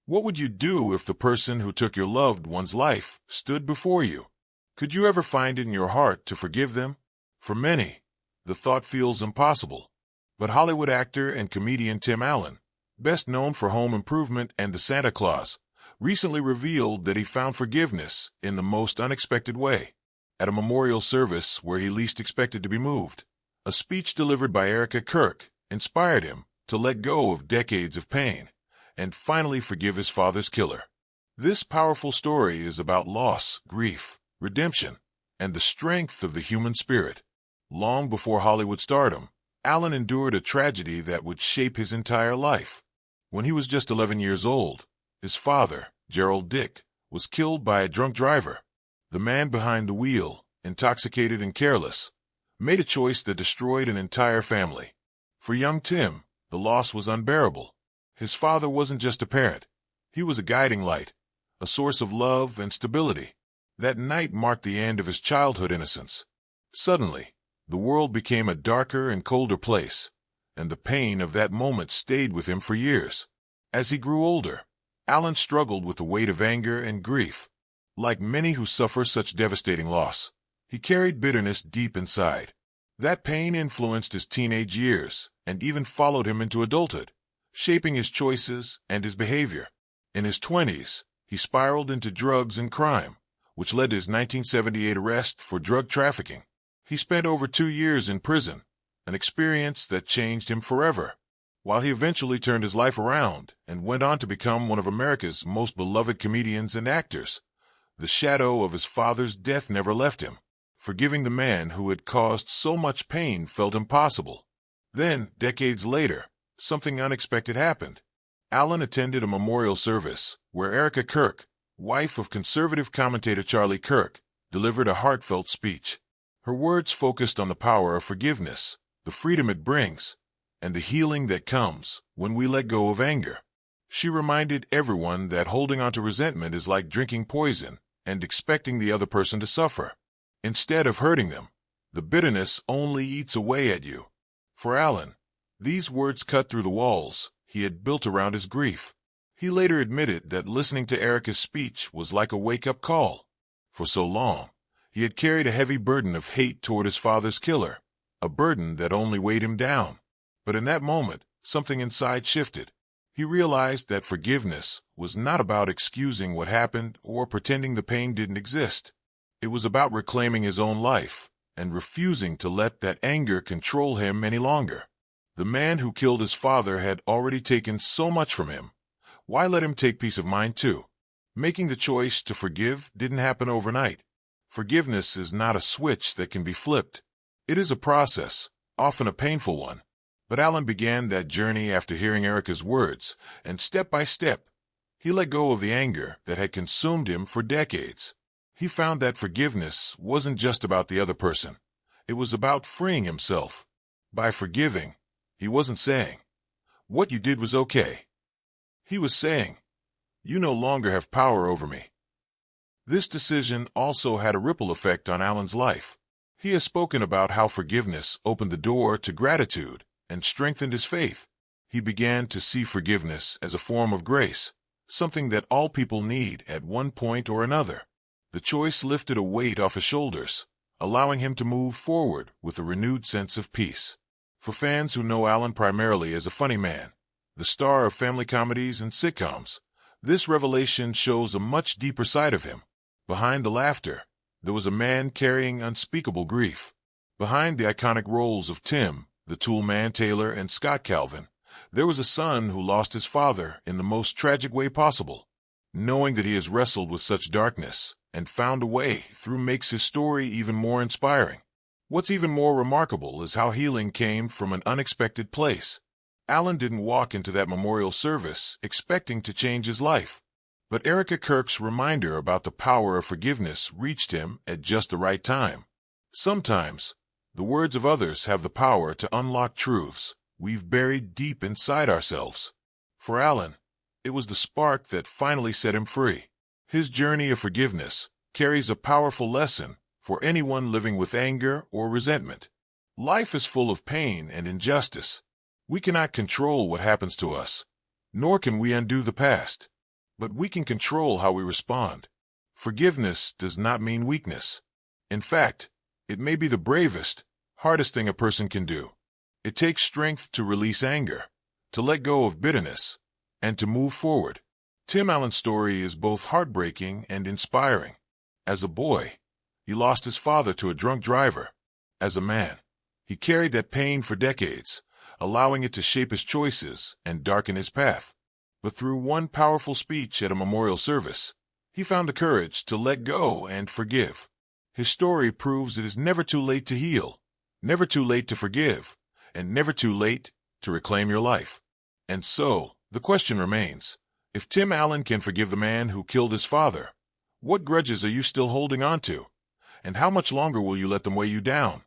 What would you do if the person who took your loved one's life stood before you? Could you ever find it in your heart to forgive them? For many, the thought feels impossible. But Hollywood actor and comedian Tim Allen, best known for Home Improvement and The Santa Claus, recently revealed that he found forgiveness in the most unexpected way. At a memorial service where he least expected to be moved, a speech delivered by Erika Kirk inspired him to let go of decades of pain and finally forgive his father's killer. This powerful story is about loss, grief, redemption, and the strength of the human spirit. Long before Hollywood stardom, Allen endured a tragedy that would shape his entire life. When he was just 11 years old, his father, Gerald Dick, was killed by a drunk driver. The man behind the wheel, intoxicated and careless, made a choice that destroyed an entire family. For young Tim, the loss was unbearable. His father wasn't just a parent. He was a guiding light, a source of love and stability. That night marked the end of his childhood innocence. Suddenly, the world became a darker and colder place, and the pain of that moment stayed with him for years. As he grew older, Allen struggled with the weight of anger and grief. Like many who suffer such devastating loss, he carried bitterness deep inside. That pain influenced his teenage years and even followed him into adulthood, shaping his choices and his behavior. In his 20s, he spiraled into drugs and crime, which led to his 1978 arrest for drug trafficking. He spent over 2 years in prison, an experience that changed him forever. While he eventually turned his life around and went on to become one of America's most beloved comedians and actors, the shadow of his father's death never left him. Forgiving the man who had caused so much pain felt impossible. Then, decades later, something unexpected happened. Allen attended a memorial service where Erika Kirk, wife of conservative commentator Charlie Kirk, delivered a heartfelt speech. Her words focused on the power of forgiveness, the freedom it brings, and the healing that comes when we let go of anger. She reminded everyone that holding on to resentment is like drinking poison and expecting the other person to suffer. Instead of hurting them, the bitterness only eats away at you. For Allen, these words cut through the walls he had built around his grief. He later admitted that listening to Erika's speech was like a wake-up call. For so long, he had carried a heavy burden of hate toward his father's killer, a burden that only weighed him down. But in that moment, something inside shifted. He realized that forgiveness was not about excusing what happened or pretending the pain didn't exist. It was about reclaiming his own life and refusing to let that anger control him any longer. The man who killed his father had already taken so much from him. Why let him take peace of mind too? Making the choice to forgive didn't happen overnight. Forgiveness is not a switch that can be flipped. It is a process, often a painful one. But Allen began that journey after hearing Erika's words, and step by step, he let go of the anger that had consumed him for decades. He found that forgiveness wasn't just about the other person. It was about freeing himself. By forgiving, he wasn't saying, "What you did was okay." He was saying, "You no longer have power over me." This decision also had a ripple effect on Allen's life. He has spoken about how forgiveness opened the door to gratitude and strengthened his faith. He began to see forgiveness as a form of grace, something that all people need at one point or another. The choice lifted a weight off his shoulders, allowing him to move forward with a renewed sense of peace. For fans who know Allen primarily as a funny man, the star of family comedies and sitcoms, this revelation shows a much deeper side of him. Behind the laughter, there was a man carrying unspeakable grief. Behind the iconic roles of Tim, the Tool Man Taylor, and Scott Calvin, there was a son who lost his father in the most tragic way possible. Knowing that he has wrestled with such darkness and found a way through makes his story even more inspiring. What's even more remarkable is how healing came from an unexpected place. Allen didn't walk into that memorial service expecting to change his life. But Erika Kirk's reminder about the power of forgiveness reached him at just the right time. Sometimes, the words of others have the power to unlock truths we've buried deep inside ourselves. For Allen, it was the spark that finally set him free. His journey of forgiveness carries a powerful lesson for anyone living with anger or resentment. Life is full of pain and injustice. We cannot control what happens to us, nor can we undo the past. but we can control how we respond. Forgiveness does not mean weakness. In fact, it may be the bravest, hardest thing a person can do. It takes strength to release anger, to let go of bitterness, and to move forward. Tim Allen's story is both heartbreaking and inspiring. As a boy, he lost his father to a drunk driver. As a man, he carried that pain for decades, allowing it to shape his choices and darken his path. But through one powerful speech at a memorial service, he found the courage to let go and forgive. His story proves it is never too late to heal, never too late to forgive, and never too late to reclaim your life. And so, the question remains, if Tim Allen can forgive the man who killed his father, what grudges are you still holding on to? And how much longer will you let them weigh you down?